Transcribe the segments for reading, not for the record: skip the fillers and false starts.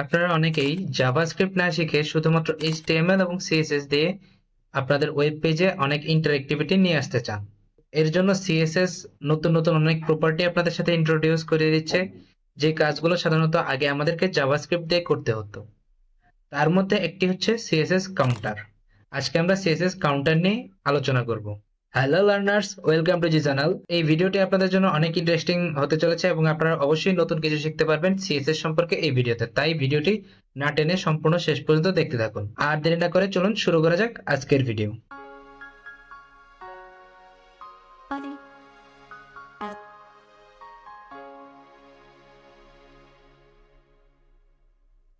আপনারা অনেকেই জাভাস্ক্রিপ্ট না শিখে শুধুমাত্র এইচটিএমএল এবং সিএসএস দিয়ে আপনাদের ওয়েব পেজে অনেক ইন্টারঅ্যাক্টিভিটি নিয়ে আসতে চান। এর জন্য সিএসএস নতুন নতুন অনেক প্রপার্টি আপনাদের সাথে ইন্ট্রোডিউস করে দিচ্ছে, যে কাজগুলো সাধারণত আগে আমাদেরকে জাভাস্ক্রিপ্ট দিয়ে করতে হতো। তার মধ্যে একটি হচ্ছে সিএসএস কাউন্টার। আজকে আমরা সিএসএস কাউন্টার নিয়ে আলোচনা করব। হ্যালো লার্নার্স, ওয়েলকাম টু জিসানাল। এই ভিডিওটি আপনাদের জন্য অনেক ইন্টারেস্টিং হতে চলেছে এবং আপনারা অবশ্যই নতুন কিছু শিখতে পারবেন সিএসএস সম্পর্কে এই ভিডিওতে। তাই ভিডিওটি না টেনে সম্পূর্ণ শেষ পর্যন্ত দেখতে থাকুন। আর দেরি না করে চলুন শুরু করা যাক আজকের ভিডিও।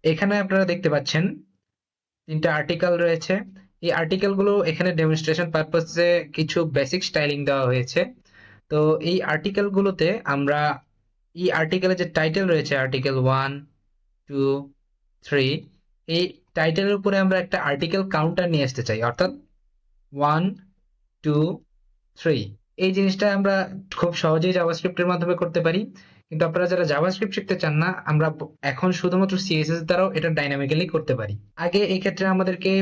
এখানে আপনারা দেখতে পাচ্ছেন তিনটা আর্টিকেল রয়েছে। এই আর্টিকেলগুলো এখানে ডেমনস্ট্রেশন পারপাসে কিছু বেসিক স্টাইলিং দেওয়া হয়েছে। তো এই আর্টিকেলগুলোতে আমরা এই আর্টিকেলের যে টাইটেল রয়েছে আর্টিকেল 1, 2, 3, এই টাইটেলের উপরে আমরা একটা আর্টিকেল কাউন্টার নিয়ে আসতে চাই, অর্থাৎ 1, 2, 3। এই জিনিসটা আমরা খুব সহজেই জাভাস্ক্রিপ্টের মাধ্যমে করতে পারি, কিন্তু আপনারা যারা জাভাস্ক্রিপ্ট শিখতে চান না, আমরা এখন শুধুমাত্র সিএসএস দ্বারাও এটা ডাইনামিক্যালি করতে পারি। আগে এই ক্ষেত্রে আমাদেরকে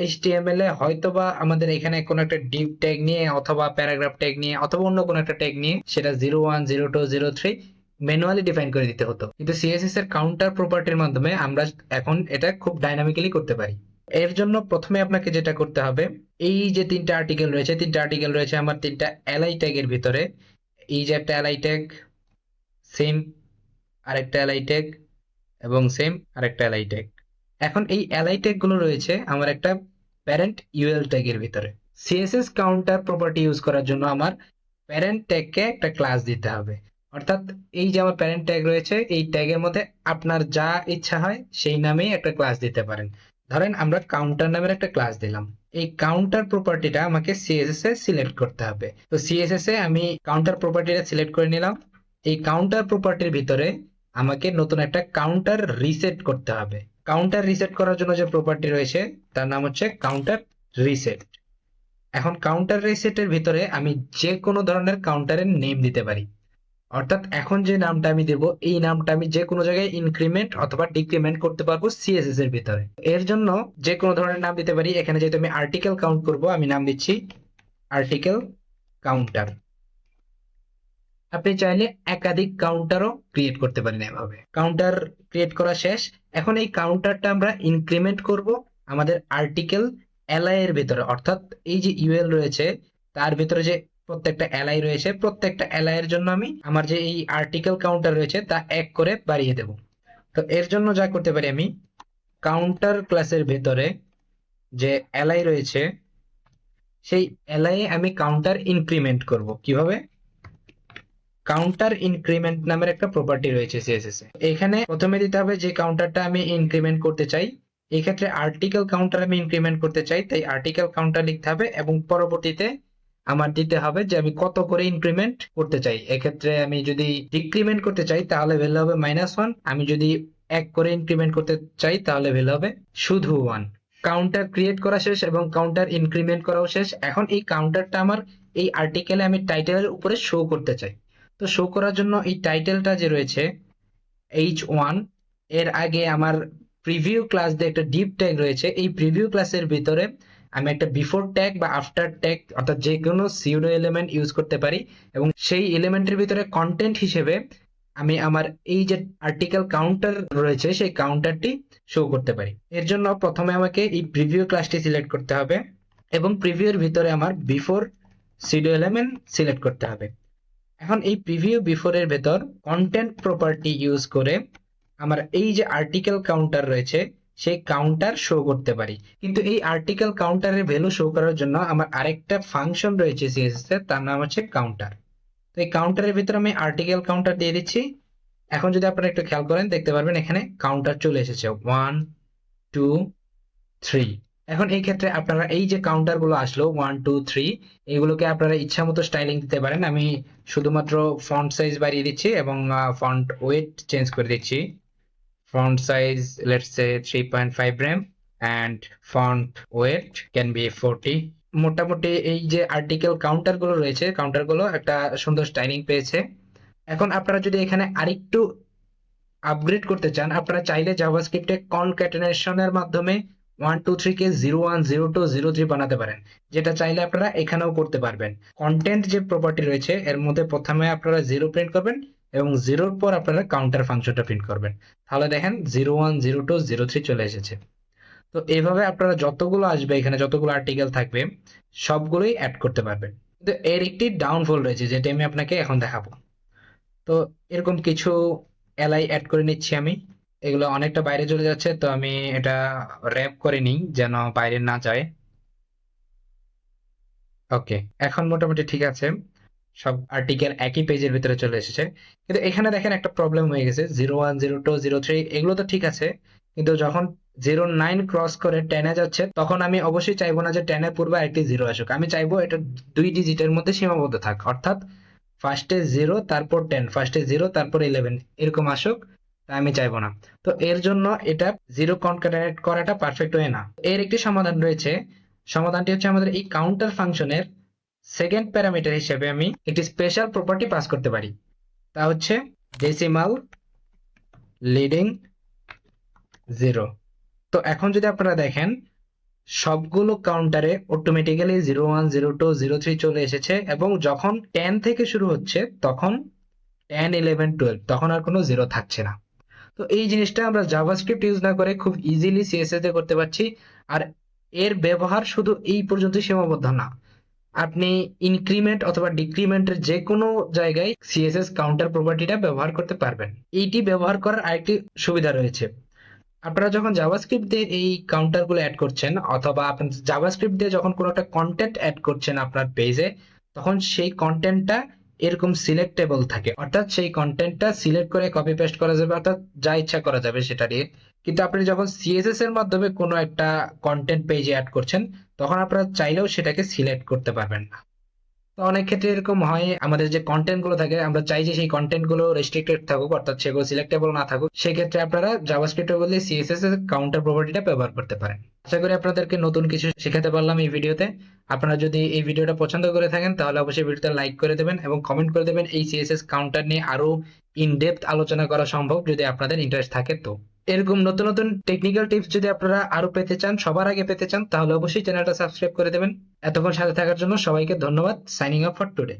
এইচটিএমএল এ হয়তোবা আমাদের এখানে কোনো একটা ডিভ ট্যাগ নিয়ে অথবা প্যারাগ্রাফ ট্যাগ নিয়ে অথবা অন্য কোনো একটা ট্যাগ নিয়ে সেটা 01, 02, 03 ম্যানুয়ালি ডিফাইন করে দিতে হতো, কিন্তু সিএসএস এর কাউন্টার প্রপার্টির মাধ্যমে আমরা এখন এটা খুব ডাইনামিক্যালি করতে পারি। এর জন্য প্রথমে আপনাকে যেটা করতে হবে, এই যে তিনটা আর্টিকেল রয়েছে আমার তিনটা এলআই ট্যাগের ভিতরে। এই যে একটা এলআই ট্যাগ, সেম আরেকটা এলআই ট্যাগ এবং সেম আরেকটা এলআই ট্যাগ। এখন এই এলআই ট্যাগ গুলো রয়েছে আমার একটা প্যারেন্ট ইউএল ট্যাগের ভিতরে। সিএসএস কাউন্টার প্রপার্টি ইউজ করার জন্য আমার প্যারেন্ট ট্যাগকে একটা ক্লাস দিতে হবে। অর্থাৎ এই যে আমার প্যারেন্ট ট্যাগ রয়েছে, এই ট্যাগের মধ্যে আপনার যা ইচ্ছা হয় সেই নামেই একটা ক্লাস দিতে পারেন। ধরেন আমরা কাউন্টার নামের একটা ক্লাস দিলাম। এই কাউন্টার প্রপার্টিটা আমাকে সিএসএস এ সিলেক্ট করতে হবে। তো সিএসএস এ আমি কাউন্টার প্রপার্টিটা সিলেক্ট করে নিলাম। এই কাউন্টার প্রপার্টির ভিতরে আমাকে নতুন একটা কাউন্টার রিসেট করতে হবে। কাউন্টার রিসেট করার জন্য যে প্রপার্টি রয়েছে তার নাম হচ্ছে কাউন্টার রিসেট। এখন কাউন্টার রিসেটের ভিতরে আমি যে কোনো ধরনের কাউন্টারের নেম দিতে পারি। অর্থাৎ এখন যে নামটা আমি দেব, এই নামটা আমি যে কোনো জায়গায় ইনক্রিমেন্ট অথবা ডিক্রিমেন্ট করতে পারবো সিএসএস এর ভিতরে। এর জন্য যে কোনো ধরনের নাম দিতে পারি। এখানে যেহেতু আমি আর্টিকেল কাউন্ট করব, আমি নাম দিচ্ছি আর্টিকেল কাউন্টার। আপনি চাইলে একাধিক কাউন্টারও ক্রিয়েট করতে পারেন। এভাবে কাউন্টার ক্রিয়েট করা শেষ। এখন এই কাউন্টারটা আমরা ইনক্রিমেন্ট করব আমাদের আর্টিকেল এলআই এর ভিতরে, অর্থাৎ এই যে ইউএল রয়েছে তার ভিতরে যে প্রত্যেকটা এলআই রয়েছে, প্রত্যেকটা এলআই এর জন্য আমি আমার যে এই আর্টিকেল কাউন্টার রয়েছে তা এক করে বাড়িয়ে দেব। তো এর জন্য যা করতে পারি, আমি কাউন্টার ক্লাসের ভিতরে যে এলআই রয়েছে সেই এলআই আমি কাউন্টার ইনক্রিমেন্ট করব। কিভাবে? কাউন্টার ইনক্রিমেন্ট নামের একটা প্রপার্টি রয়েছে সিএসএস এ। এখানে প্রথমে দিতে হবে যে কাউন্টারটা আমি ইনক্রিমেন্ট করতে চাই। এই ক্ষেত্রে আর্টিকেল কাউন্টার আমি ইনক্রিমেন্ট করতে চাই, তাই আর্টিকেল কাউন্টার লিখতে হবে এবং পরবর্তীতে আমার দিতে হবে যে আমি কত করে ইনক্রিমেন্ট করতে চাই। এক্ষেত্রে আমি যদি ডিক্রিমেন্ট করতে চাই তাহলে ভ্যালু হবে -1, আমি যদি এক করে ইনক্রিমেন্ট করতে চাই তাহলে ভ্যালু হবে শুধু 1। কাউন্টার ক্রিয়েট করা শেষ এবং কাউন্টার ইনক্রিমেন্ট করাও শেষ। এখন এই কাউন্টারটা আমার এই আর্টিকেলে আমি টাইটেলের উপরে শো করতে চাই। তো শো করার জন্য এই টাইটেলটা যে রয়েছে h1, এর আগে আমার প্রিভিউ ক্লাস দিয়ে একটা ডিপ ট্যাগ রয়েছে। এই প্রিভিউ ক্লাসের ভিতরে আমি একটা বিফোর ট্যাগ বা আফটার ট্যাগ অর্থাৎ যে কোনো সিউডো এলিমেন্ট ইউজ করতে পারি এবং সেই এলিমেন্টের ভিতরে কন্টেন্ট হিসেবে আমি আমার এই যে আর্টিকেল কাউন্টার রয়েছে সেই কাউন্টারটি শো করতে পারি। এর জন্য প্রথমে আমাকে এই প্রিভিউ ক্লাসটি সিলেক্ট করতে হবে এবং প্রিভিউর ভিতরে আমার বিফোর সিউডো এলিমেন্ট সিলেক্ট করতে হবে। এখন এই প্রিভিউ বিফোরের ভেতর কন্টেন্ট প্রপার্টি ইউজ করে আমার এই যে আর্টিকেল কাউন্টার রয়েছে সেই কাউন্টার শো করতে পারি। কিন্তু এই আর্টিকেল কাউন্টারের ভ্যালু শো করার জন্য আমার আরেকটা ফাংশন রয়েছে সিএসএস এর, তার নাম হচ্ছে কাউন্টার। তো এই কাউন্টারের ভিতরে আমি আর্টিকেল কাউন্টার দিয়ে দিচ্ছি। এখন যদি আপনারা একটু খেয়াল করেন দেখতে পারবেন এখানে কাউন্টার চলে এসেছে 1, 2, 3। এখন এই ক্ষেত্রে আপনারা এই যে কাউন্টার গুলো আসলো 1, 2, 3, এগুলোকে আপনারা ইচ্ছা মতো স্টাইলিং দিতে পারেন। আমি শুধুমাত্র ফন্ট সাইজ বাড়িয়ে দিচ্ছি এবং ফন্ট ওয়েট চেঞ্জ করে দিচ্ছি। Font size let's say 3.5 rem and font weight can be 40। মোটামুটি এই যে আর্টিকেল কাউন্টার গুলো রয়েছে, কাউন্টার গুলো একটা সুন্দর স্টাইলিং পেয়েছে। এখন আপনারা যদি এখানে আরেকটু আপগ্রেড করতে চান, আপনারা চাইলে জাভাস্ক্রিপ্টে কনক্যাটেনেশনের মাধ্যমে 1 2 3 কে 01 02 03 বানাতে পারেন, যেটা চাইলে আপনারা এখানেও করতে পারবেন। কন্টেন্ট যে প্রপার্টি রয়েছে এর মধ্যে প্রথমে আপনারা 0 প্রিন্ট করবেন এবং 0-র পর আপনারা কাউন্টার ফাংশনটা প্রিন্ট করবেন। তাহলে দেখেন 01 02 03 চলে এসেছে। তো এইভাবে আপনারা যতগুলো আসবে, এখানে যতগুলো আর্টিকেল থাকবে সবগুলোই অ্যাড করতে পারবেন। কিন্তু এর একটি ডাউনফল রয়েছে যেটা আমি আপনাকে এখন দেখাবো। তো এরকম কিছু এলআই অ্যাড করে নিচ্ছি আমি। এগুলো অনেকটা বাইরে চলে যাচ্ছে, তো আমি এটা র্যাপ করে নিই যেন বাইরে না যায়। ওকে, এখন মোটামুটি ঠিক আছে। সব আর্টিকেল একই পেজের ভিতরে চলে এসেছে। কিন্তু এখানে দেখেন একটা প্রবলেম হয়ে গেছে, 01 02 03 এগুলো তো ঠিক আছে, কিন্তু যখন 09 ক্রস করে 10-এ যাচ্ছে তখন আমি অবশ্যই চাইবো না যে 10-এর পূর্বে আরেকটি 0 আসুক। আমি চাইবো এটা 2 ডিজিটের মধ্যে সীমাবদ্ধ থাক, অর্থাৎ ফার্স্টে 0 তারপর 10, ফার্স্টে 0 তারপর 11 এরকম আসুক, তা আমি চাইবো না। তো এর জন্য এটা 0 কনক্যাটেনেট করাটা পারফেক্ট ওয়ে না। এর একটি সমাধান রয়েছে। সমাধানটি হচ্ছে আমাদের এই কাউন্টার ফাংশনের সেকেন্ড প্যারামিটার হিসেবে আমি একটি স্পেশাল প্রপার্টি পাস করতে পারি। তা হচ্ছে ডেসিমাল লিডিং 0। তো এখন যদি আপনারা দেখেন সবগুলো কাউন্টারে অটোমেটিক্যালি 01 02 03 চলে এসেছে, এবং যখন 10 থেকে শুরু হচ্ছে তখন 10 11 12 তখন আর কোনো 0 থাকছে না। তো এই জিনিসটা আমরা জাভাস্ক্রিপ্ট ইউজ না করে খুব ইজিলি সিএসএস এ করতে পারছি। আর এর ব্যবহার শুধু এই পর্যন্ত সীমাবদ্ধ না, আপনি ইনক্রিমেন্ট অথবা ডিক্রিমেন্টের যে কোনো জায়গায় সিএসএস কাউন্টার প্রপার্টিটা ব্যবহার করতে পারবেন। এইটি ব্যবহার করার আরেকটি সুবিধা রয়েছে। আপনারা যখন জাভাস্ক্রিপ্ট দিয়ে এই কাউন্টার গুলো অ্যাড করছেন, অথবা আপনি জাভাস্ক্রিপ্ট দিয়ে যখন কোনো একটা কন্টেন্ট অ্যাড করছেন আপনার পেজে, তখন সেই কন্টেন্টটা এরকম সিলেক্টেবল থাকে, অর্থাৎ সেই কন্টেন্টটা সিলেক্ট করে কপি পেস্ট করা যাবে, অর্থাৎ যা ইচ্ছা করা যাবে সেটা দিয়ে। কিন্তু আপনি যখন সিএসএস এর মাধ্যমে কোনো একটা কন্টেন্ট পেজে অ্যাড করছেন, তখন আপনারা চাইলেও সেটাকে সিলেক্ট করতে পারবেন না। তো অনেক ক্ষেত্রে এরকম হয়, আমাদের যে কন্টেন্ট গুলো থাকে আমরা চাই যে সেই কন্টেন্ট গুলো রেস্ট্রিক্টেড থাকুক, অর্থাৎ সেগুলো সিলেক্টেবল না থাকুক। সেক্ষেত্রে আপনারা জাভাস্ক্রিপ্টের বদলে সিএসএস এর কাউন্টার প্রপার্টিটা ব্যবহার করতে পারেন। আশা করি আপনাদেরকে নতুন কিছু শেখাতে পারলাম এই ভিডিওতে। আপনারা যদি এই ভিডিওটা পছন্দ করে থাকেন তাহলে অবশ্যই ভিডিওতে লাইক করে দেবেন এবং কমেন্ট করে দেবেন। এই সিএসএস কাউন্টার নিয়ে আরো ইন ডেপথ আলোচনা করা সম্ভব যদি আপনাদের ইন্টারেস্ট থাকে। তো এরকম নতুন নতুন টেকনিক্যাল টিপস যদি আপনারা আরো পেতে চান, সবার আগে পেতে চান, তাহলে অবশ্যই চ্যানেলটা সাবস্ক্রাইব করে দেবেন। এতক্ষণ সাথে থাকার জন্য সবাইকে ধন্যবাদ। Signing off for today.